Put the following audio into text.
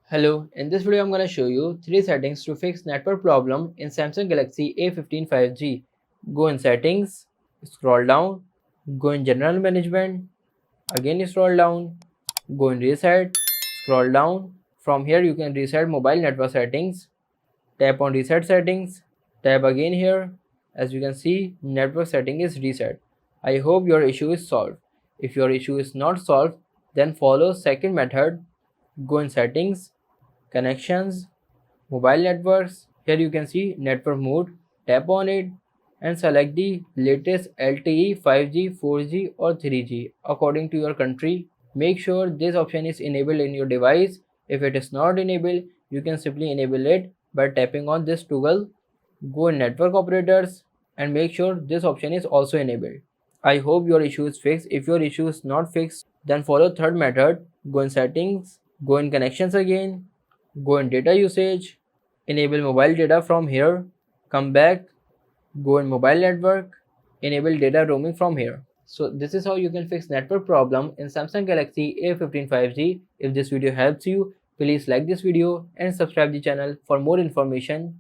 Hello, in this video I'm going to show you 3 settings to fix network problem in Samsung Galaxy A15 5G. Go in settings, scroll down, go in general management, again scroll down, go in reset, scroll down. From here you can reset mobile network settings, tap on reset settings, tap again here. As you can see, network setting is reset. I hope your issue is solved. If your issue is not solved, then follow second method. Go in settings, connections, mobile networks. Here you can see network mode. Tap on it and select the latest LTE 5G, 4G or 3G according to your country. Make sure this option is enabled in your device. If it is not enabled, you can simply enable it by tapping on this toggle. Go in network operators and make sure this option is also enabled. I hope your issue is fixed. If your issue is not fixed, then follow third method. Go in settings, go in connections again, go in data usage, enable mobile data from here, come back, go in mobile network, enable data roaming from here. So this is how you can fix network problem in Samsung Galaxy A15 5G. If this video helps you, please like this video and subscribe the channel for more information.